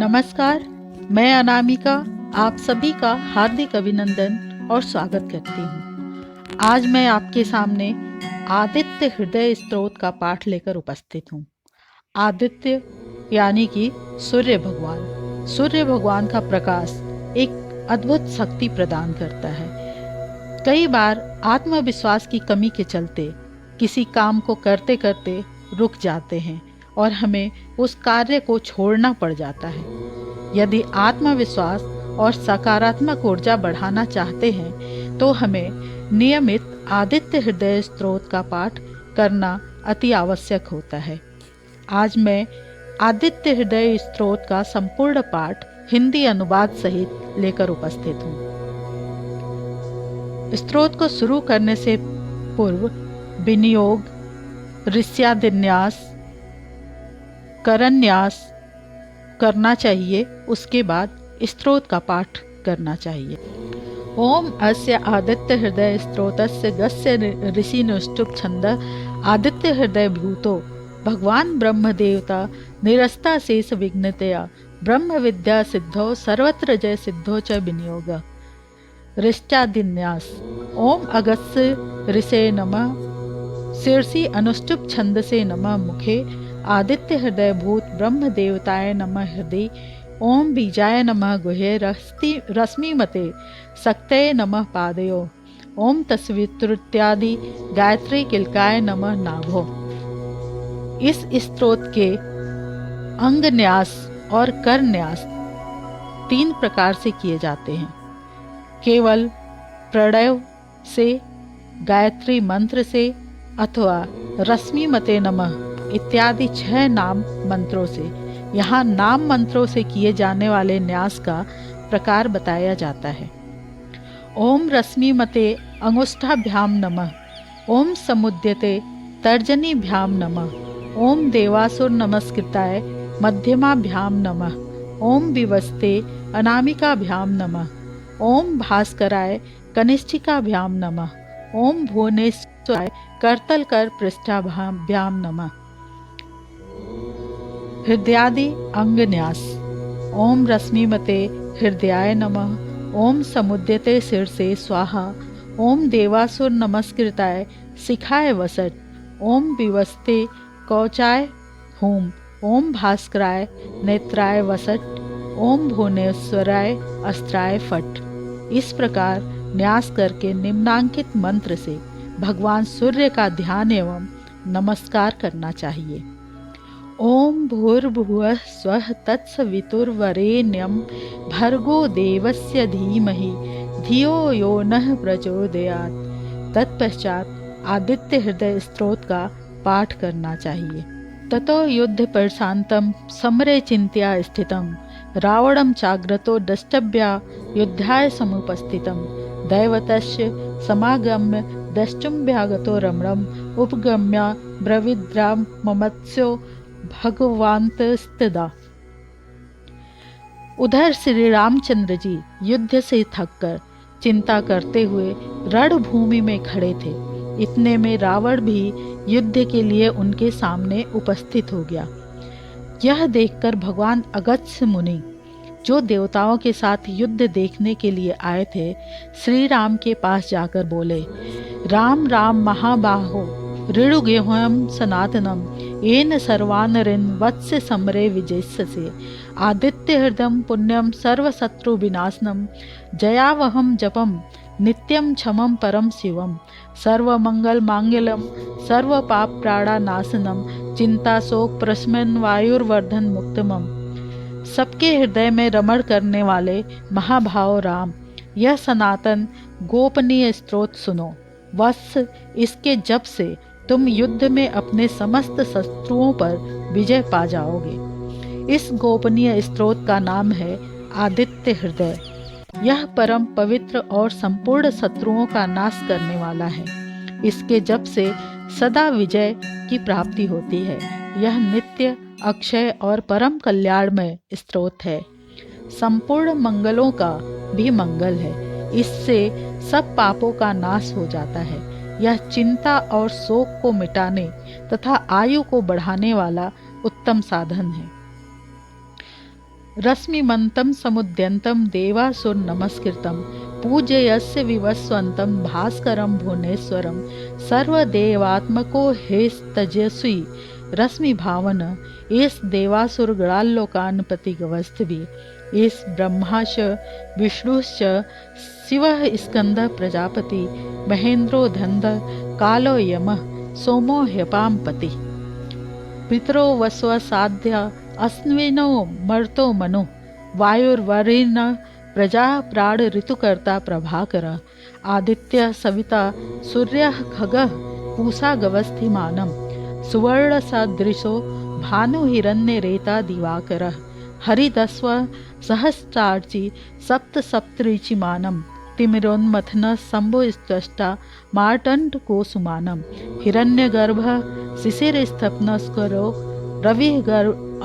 नमस्कार, मैं अनामिका आप सभी का हार्दिक अभिनंदन और स्वागत करती हूँ। आज मैं आपके सामने आदित्य हृदय स्तोत्र का पाठ लेकर उपस्थित हूँ। आदित्य यानी कि सूर्य भगवान। सूर्य भगवान का प्रकाश एक अद्भुत शक्ति प्रदान करता है। कई बार आत्मविश्वास की कमी के चलते किसी काम को करते करते रुक जाते हैं और हमें उस कार्य को छोड़ना पड़ जाता है। यदि आत्मविश्वास और सकारात्मक ऊर्जा बढ़ाना चाहते हैं तो हमें नियमित आदित्य हृदय स्तोत्र का पाठ करना अति आवश्यक होता है। आज मैं आदित्य हृदय स्तोत्र का संपूर्ण पाठ हिंदी अनुवाद सहित लेकर उपस्थित हूँ। स्तोत्र को शुरू करने से पूर्व विनियोग, ऋष्यादिन्यास, करन्यास करना चाहिए। उसके बाद स्तोत्र का पाठ करना चाहिए। ओम अस्य आदित्य हृदय स्तोत्रस्य गस्य ऋषिनुष्टुप छंद आदित्य हृदय भूतो भगवान ब्रह्म देवता निरस्ता शेष विघ्नतया ब्रह्म विद्या सिद्धो सर्वत्र जय सिद्धो च विनियोग। ऋष्टादिन्यास। ओम अगस्य ऋषे नमः शीर्षि अनुष्टुप छंद से नमः मुखे आदित्य हृदय भूत ब्रह्म देवताय नमः हृदय। ओम बीजाय नमः गुहे रश्मिमते शक्तये नमः पादयो। ओम तस्वितृत्यादि गायत्री किलकाय नमः नाभो। इस स्तोत्र के अंगन्यास और करन्यास 3 प्रकार से किए जाते हैं। केवल प्रणव से, गायत्री मंत्र से अथवा रश्मिमते नमः इत्यादि 6 नाम मंत्रों से। यहाँ नाम मंत्रों से किए जाने वाले न्यास का प्रकार बताया जाता है। ओम रश्मिमते अंगुष्ठाभ्याम नमः। ओम समुद्यते तर्जनीभ्याम नमः। ओम देवासुर नमस्कृताय मध्यमाभ्याम नमः। ओम विवस्ते अनामिकाभ्याम नमः। ओम भास्कराय कनिष्ठिकाभ्याम नमः। ओम भुवनेश्वराय करतलकर पृष्ठाभ्याम नमः। हृदयादि अंगन्यास। ओम रश्मिमते हृदयाय नमः। ओम समुद्यते शीर्षे स्वाहा। ओम देवासुर नमस्कृताय शिखाय वसट। ओम विवस्ते कौचाय हूम। ओम भास्कराय नेत्राय वसट। ओम भुवनेश्वराय अस्त्राय फट। इस प्रकार न्यास करके निम्नांकित मंत्र से भगवान सूर्य का ध्यान एवं नमस्कार करना चाहिए। ओम भूर्भुवः स्वः तत्सवितुर्वरेण्यं भर्गो देवस्य धीमहि धियो यो नः प्रचोदयात्। तत्पश्चात आदित्य हृदय स्तोत्र का पाठ करना चाहिए। ततो युद्ध प्रशांतं समरे चिंत्या स्थितं रावणं चाग्रतो द्रष्टव्या युद्धाय समुपस्थितं। दैवतस्य समागम्य द्रष्टुम्भ्यागतो रमणम् उपगम्य ब्रवीद्राम ममत्स्यो भगवान्तस्तदा। उधर श्री रामचंद्र जी युद्ध से थककर चिंता करते हुए रणभूमि में खड़े थे। इतने में रावण भी युद्ध के लिए उनके सामने उपस्थित हो गया। यह देखकर भगवान अगस्त्य मुनि, जो देवताओं के साथ युद्ध देखने के लिए आए थे, श्री राम के पास जाकर बोले, राम राम महाबाहो ऋणुगेहं सनातनम येन सर्वान् ऋण वत्स समरे विजयस्य। आदित्य हृदयं पुण्यम सर्वशत्रु विनाशनम जयावहम जपम नित्यम क्षमम परम शिवम सर्वमंगल मांगल्यम सर्व पाप प्राणानाशनम चिंता शोक प्रशमन वायुर्वर्धन मुक्तमम। सबके हृदय में रमण करने वाले महाभाव राम, यह सनातन गोपनीय स्तोत्र सुनो। वत्स, इसके जप से तुम युद्ध में अपने समस्त शत्रुओं पर विजय पा जाओगे। इस गोपनीय स्तोत्र का नाम है आदित्य हृदय। यह परम पवित्र और संपूर्ण शत्रुओं का नाश करने वाला है। इसके जप से सदा विजय की प्राप्ति होती है। यह नित्य, अक्षय और परम कल्याणमय स्तोत्र है। संपूर्ण मंगलों का भी मंगल है। इससे सब पापों का नाश हो जाता है। यह चिंता और शोक को मिटाने तथा आयु को बढ़ाने वाला उत्तम साधन है। रश्मिमन्तं समुद्यन्तं देवासुर नमस्कृतं पूज्यस्य विवस्वन्तं भास्करं भुवनेश्वरं सर्वदेवात्मको हे तेजस्वी रश्मि भावन एस देवासुर गणाल्लोकानपति गवस्थि एस ब्रह्माश विष्णुश्च शिवः स्कंद प्रजापति महेंद्रो धन्द कालो यमः सोमो ह्यपां पति पितरो वस्व साध्या अस्विनो मर्तो मनो वायुर्वरेण प्रजा प्राण ऋतुकर्ता प्रभाकर आदित्य सविता सूर्य खगः पूषा गवस्थिमानं सुवर्ण सदृशो भानु हिरण्य रेता दिवाकर हरिदस्व सहस्रार्चि सप्त सप्तऋचिमानं तिमिरोन्मथन शंभुस्त्वष्टा मार्तंड कोसुमानं हिरण्यगर्भ शिशिरस्थपनस्करो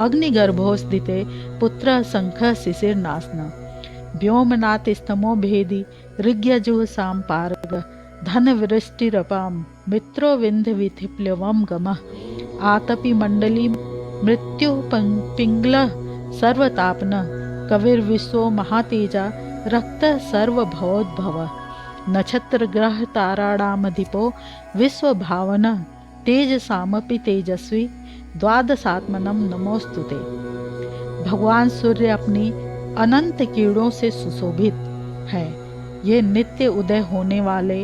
अग्निगर्भोस्दिते पुत्र शंख शिशिरनाशन व्योमनाथस्तमो भेदी ऋग्यजुः सांपारग धनवृष्टिरपां मित्रो विंध्यविधिप्लवं गमः आतपि मंडली मृत्यु पिंगल सर्वतापन कविर्विश्व महातेजा रक्त सर्वभवोद्भव नक्षत्र ग्रह ताराणामधिपो विश्वभावन तेजसामपि तेजस्वी द्वादशात्मनम नमोस्तुते। भगवान सूर्य अपनी अनंत किरणों से सुशोभित है। ये नित्य उदय होने वाले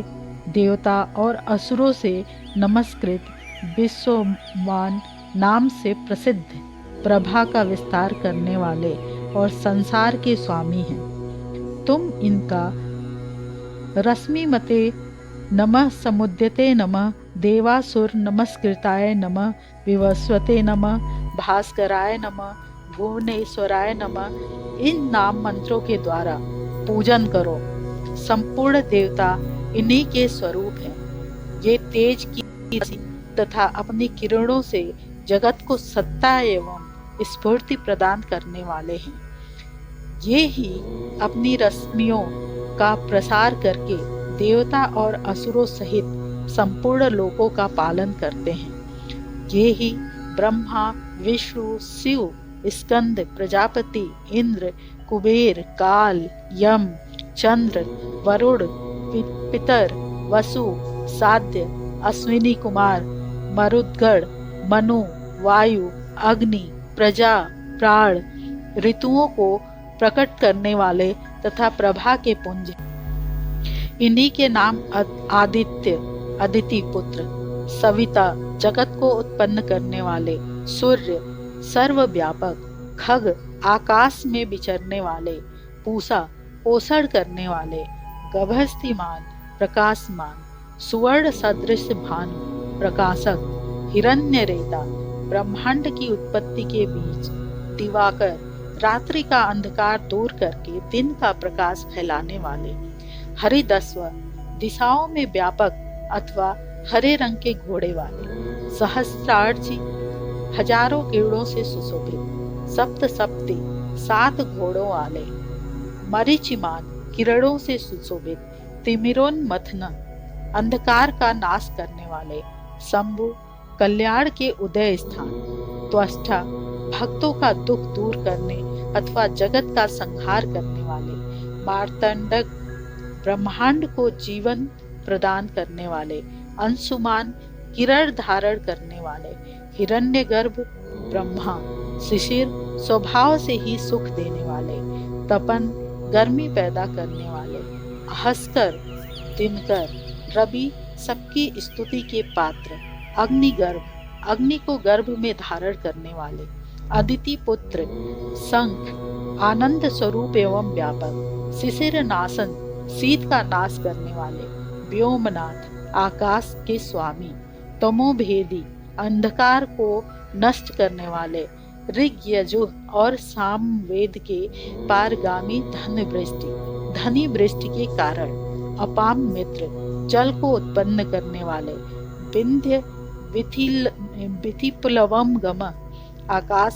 देवता और असुरों से नमस्कृत विश्ववान नाम से प्रसिद्ध प्रभा का विस्तार करने वाले और संसार के स्वामी हैं। तुम इनका रश्मिमते नमः समुद्यते नमः देवासुर नमस्कृताय नमः विवस्वते नमः भास्कराय नमः भुवनेश्वराय नमः इन नाम मंत्रों के द्वारा पूजन करो। संपूर्ण देवता इन्हीं के स्वरूप हैं। ये तेज की तथा अपनी किरणों से जगत को सत्ता एवं स्फूर्ति प्रदान करने वाले हैं। ये ही अपनी रश्मियों का प्रसार करके देवता और असुरों सहित संपूर्ण लोकों का पालन करते हैं। ये ही ब्रह्मा विष्णु शिव स्कंद प्रजापति इंद्र कुबेर काल यम चंद्र वरुण पितर वसु साध्य अश्विनी कुमार मरुद्गण मनु वायु अग्नि प्रजा प्राण ऋतुओं को प्रकट करने वाले तथा प्रभा के पुंज। इन्हीं के नाम आदित्य अदिति पुत्र, सविता जगत को उत्पन्न करने वाले, सूर्य सर्वव्यापक, खग आकाश में विचरने वाले, पूषा पोषण करने वाले, गभस्तिमान प्रकाशमान, सुवर्ण सदृश भानु प्रकाशक, हिरण्य रेता ब्रह्मांड की उत्पत्ति के बीच, दिवाकर रात्रि का अंधकार दूर करके दिन का प्रकाश फैलाने वाले, हरिदस्व दिशाओं में व्यापक अथवा हरे रंग के घोड़े वाले, सहस्रार्ची हजारों किरणों से सुशोभित, सप्त सप्ती 7 घोड़ों वाले, मरीचिमान किरणों से सुशोभित, तिमिरोन्मथन अंधकार का नाश करने वाले, शंभु कल्याण के उदय स्थान, त्वष्टा भक्तों का दुख दूर करने अथवा जगत का संहार करने वाले, मार्तंडक ब्रह्मांड को जीवन प्रदान करने वाले, अंशुमान किरण धारण करने वाले, हिरण्यगर्भ ब्रह्मा शिशिर स्वभाव से ही सुख देने वाले, तपन गर्मी पैदा करने वाले, हस्कर दिनकर रवि सबकी स्तुति के पात्र, अग्निगर्भ अग्नि को गर्भ में धारण करने वाले, अदिति पुत्र शंख आनंद स्वरूप एवं व्यापक, शिशिर नाशन शीत का नाश करने वाले, व्योमनाथ आकाश के स्वामी, तमोभेदी अंधकार को नष्ट करने वाले, ऋग यजुः और साम वेद के पारगामी धनी वृष्टि के कारण, अपाम मित्र जल को उत्पन्न करने वाले, विंध्य विधिप्लवम गम आकाश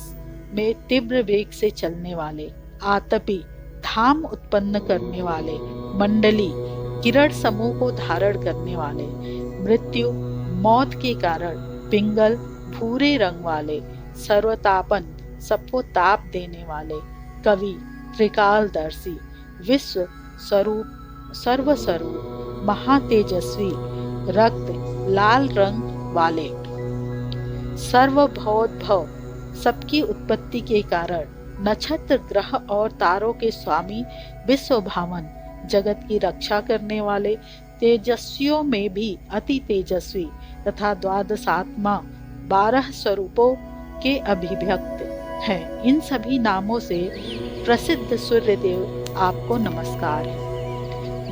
में तीव्र वेग से चलने वाले, आतपी धाम उत्पन्न करने वाले, मंडली किरण समूह को धारण करने वाले, मृत्यु मौत के कारण, पिंगल भूरे रंग वाले, सर्वतापन सबको ताप देने वाले, कवि, त्रिकालदर्शी, विश्व स्वरूप, सर्वस्वरूप, महातेजस्वी, रक्त लाल रंग वाले, सर्वभवोद्भव, सबकी उत्पत्ति के कारण, नक्षत्र ग्रह और तारों के स्वामी, विश्व भावन, जगत की रक्षा करने वाले, तेजस्वियों में भी अति तेजस्वी तथा द्वादशात्मा 12 स्वरूपों के अभिव्यक्त हैं। इन सभी नामों से प्रसिद्ध सूर्यदेव आपको नमस्कार है।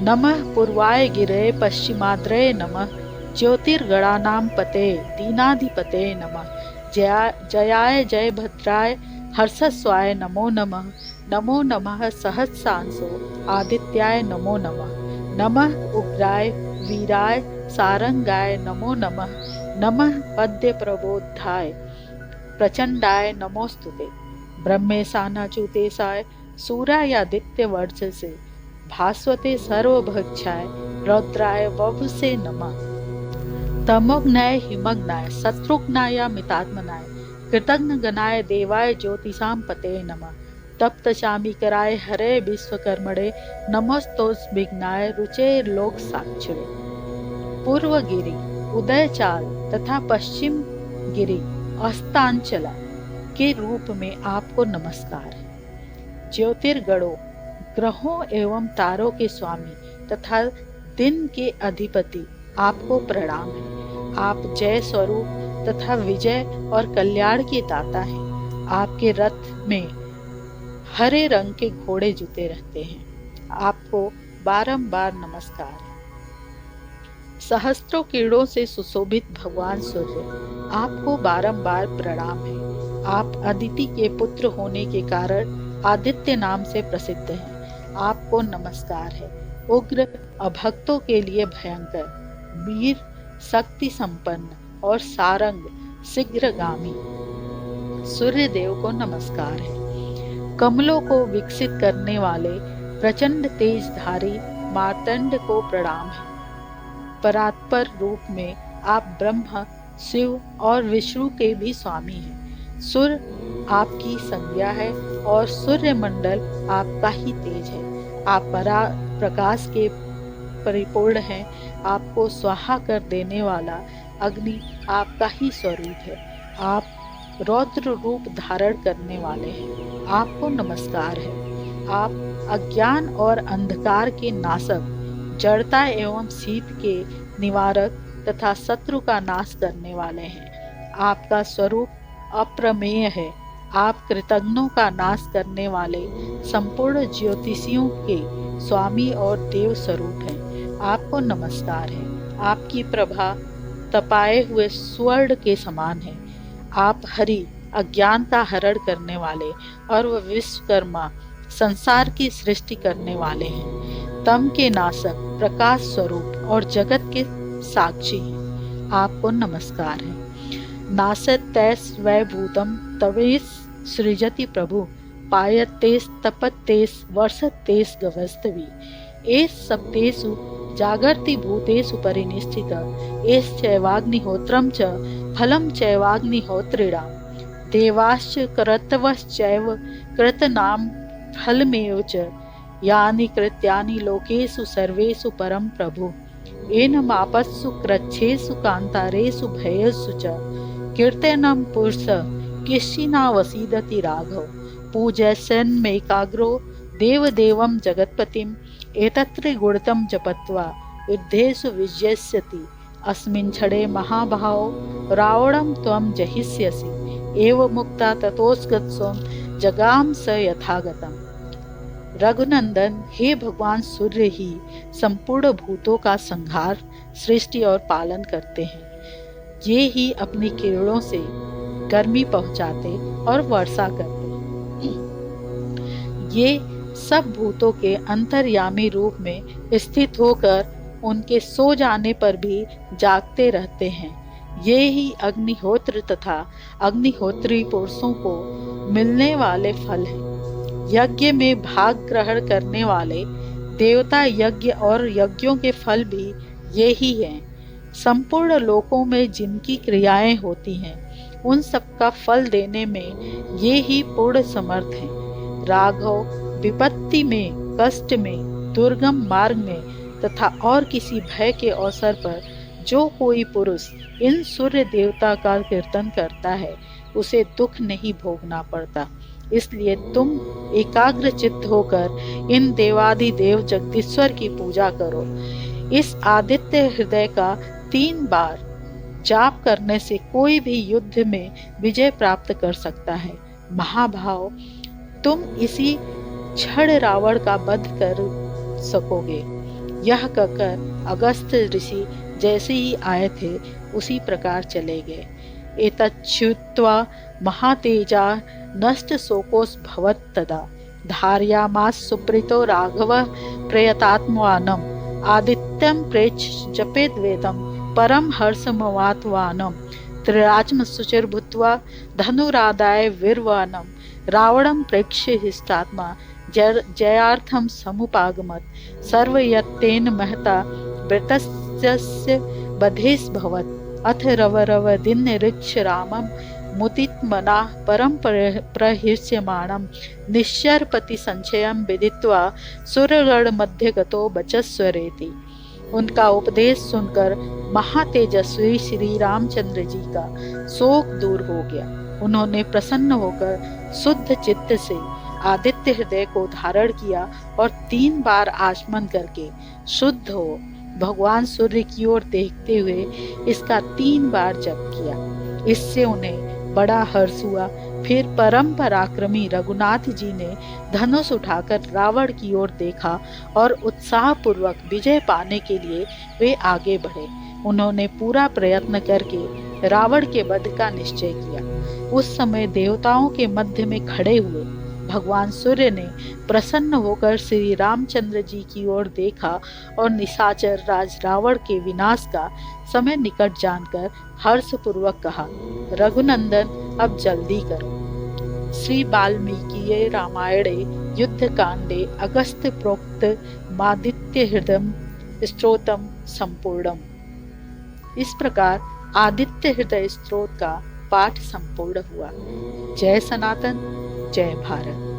नमः पूर्वाय गिरे पश्चिमाद्रये नमः, ज्योतिर्गणानां पते दीनाधिपते नमः, जयाय जय भद्राय हर्षस्वाय नमो नमः, नमो नमः सहस्रांशो आदित्याय नमो नमः, नमः उग्राय वीराय सारंगाय नमो नमः, नमः पद्य प्रबोधाय प्रचंडाय नमोस्तुते, ब्रह्मेशानाच्युतेशाय सूर्यायादित्य वर्चसे भास्वते सर्वभक्षाय रौद्राय वपुषे नमः, तमोघ्नाय हिमग्नाय शत्रुघ्नाय मितात्मनाय कृतघ्न गणाय देवाय ज्योतिषां पते नमः, तप्त शामीकराय हरे विश्वकर्मणे नमस्तोस्विघ्नाय रुचे लोक साक्षिणे। पूर्व गिरि, उदय चाल तथा पश्चिम गिरि अस्तांचला के रूप में आपको नमस्कार है। ज्योतिर्गणों, ग्रहों एवं तारों के स्वामी तथा दिन के अधिपति आपको प्रणाम है। आप जय स्वरूप तथा विजय और कल्याण के दाता हैं। आपके रथ में हरे रंग के घोड़े जुते रहते हैं। आपको बारंबार नमस्कार है। सहस्त्रों किरणों से सुशोभित भगवान सूर्य, आपको बारंबार प्रणाम है। आप अदिति के पुत्र होने के कारण आदित्य नाम से प्रसिद्ध हैं। आपको नमस्कार है। उग्र, अभक्तों के लिए भयंकर, वीर, शक्ति संपन्न और सारंग, शीघ्रगामी सूर्य देव को नमस्कार है। कमलों को विकसित करने वाले प्रचंड तेजधारी मार्तंड को प्रणाम है। परात्पर रूप में आप ब्रह्मा, शिव और विष्णु के भी स्वामी हैं। सूर्य आपकी संज्ञा है और सूर्य मंडल आपका ही तेज है। आप परा प्रकाश के परिपूर्ण हैं। आपको स्वाहा कर देने वाला अग्नि आपका ही स्वरूप है। आप रौद्र रूप धारण करने वाले हैं। आपको नमस्कार है। आप अज्ञान और अंधकार के नाशक, जड़ता एवं शीत के निवारक तथा शत्रु का नाश करने वाले हैं। आपका स्वरूप अप्रमेय है। आप कृतघ्नों का नाश करने वाले संपूर्ण ज्योतिषियों के स्वामी और देव स्वरूप हैं। आपको नमस्कार है। आपकी प्रभा तपाए हुए स्वर्ण के समान है। आप हरि, अज्ञान का हरण करने वाले और वह विश्वकर्मा, संसार की सृष्टि करने वाले हैं। तम के नाशक, प्रकाश स्वरूप और जगत के साक्षी हैं। आपको नमस्कार है। नासत तैस वैभूतम तवेस सृजति प्रभु, पायतेस तपतेस वर्षतेस गवस्तवी, एस सप्तेषु जागर्ति भूतेषु परिनिष्ठित, एस चैवाग्निहोत्रम च फलम चैवाग्निहोत्रिणां, देवाश्च कर्तवश्चैव कृतनाम फलमेव च, यानि कृत्यानि लोकेषु सर्वेषु परम प्रभु, येन मापस्सु कृच्छेषु कांतारेषु भयेषु च, कीर्तनं पुरुष किश्चिनावसीदति राघव, पूजयन्मेकाग्रो देवदेवं जगत्पतिम्, एतत्र गुणतं जपत्वा युद्धेषु विजयस्यति, अस्मिन् क्षणे महाभाव रावणं त्वं जहिष्यसि, एव मुक्ता ततोऽस्गत्स्वं जगाम स यथागतम्। रघुनंदन, हे भगवान सूर्य ही संपूर्ण भूतों का संहार, सृष्टि और पालन करते हैं। ये ही अपनी किरणों से गर्मी पहुंचाते और वर्षा करते हैं। ये सब भूतों के अंतर्यामी रूप में स्थित होकर उनके सो जाने पर भी जागते रहते हैं। ये ही अग्निहोत्र तथा अग्निहोत्री पुरुषों को मिलने वाले फल हैं। यज्ञ में भाग ग्रहण करने वाले देवता यज्ञ और यज्ञों के फल भी ये ही हैं। संपूर्ण लोकों में जिनकी क्रियाएं होती हैं, उन सब का फल देने में ये ही पूर्ण समर्थ हैं। राघव विपत्ति में, कष्ट में, दुर्गम मार्ग में तथा और किसी भय के अवसर पर जो कोई पुरुष इन सूर्य देवता का कीर्तन करता है उसे दुख नहीं भोगना पड़ता। इसलिए तुम एकाग्र चित्त होकर इन देवाधिदेव जगदीश्वर की पूजा करो। इस आदित्य हृदय का 3 बार जाप करने से कोई भी युद्ध में विजय प्राप्त कर सकता है। महाभाव, तुम इसी क्षण रावण का वध कर सकोगे। यह कहकर अगस्त्य ऋषि जैसे ही आए थे उसी प्रकार चले गए। एतच्छ्रुत्वा महातेजा नष्ट शोकोस भवत् तदा धारयामास सुप्रीतो राघवः प्रयतात्मानम् आदित्यं प्रेक्ष्य जपेद वेदं परम हर्षमवात्वानम् त्रिराज्म शुचिर्भूत्वा धनुरादाय वीर्वाणं रावणं प्रेक्ष्य हिष्टात्मा जयार्थं समुपागमत् सर्वयत्तेन महता वृतस्य वधेस् भवत् अथ रव दिनऋक्ष रामं मुदितमना परम प्रहृष्यमाणं निश्चरपति संचयं विदित्वा सुरगण मध्य गतो बचस्वरेति। उनका उपदेश सुनकर महातेजस्वी श्री रामचंद्र जी का शोक दूर हो गया। उन्होंने प्रसन्न होकर शुद्ध चित्त से आदित्य हृदय को धारण किया और 3 बार आचमन करके शुद्ध हो भगवान सूर्य की ओर देखते हुए इसका 3 बार जप किया। इससे उन्हें बड़ा हर्ष हुआ। फिर परम पराक्रमी रघुनाथ जी ने धनुष उठाकर रावण की ओर देखा और उत्साह पूर्वक विजय पाने के लिए वे आगे बढ़े। उन्होंने पूरा प्रयत्न करके रावण के वध का निश्चय किया। उस समय देवताओं के मध्य में खड़े हुए भगवान सूर्य ने प्रसन्न होकर श्री रामचंद्र जी की ओर देखा और निशाचर राज रावण के विनाश का समय निकट जानकर हर्षपूर्वक कहा, रघुनंदन अब जल्दी करो। श्री वाल्मीकि रामायणे युद्ध कांडे अगस्त्य प्रोक्त आदित्य हृदय स्तोत्रम संपूर्णम। इस प्रकार आदित्य हृदय स्तोत्र का पाठ संपूर्ण हुआ। जय सनातन, जय भारत।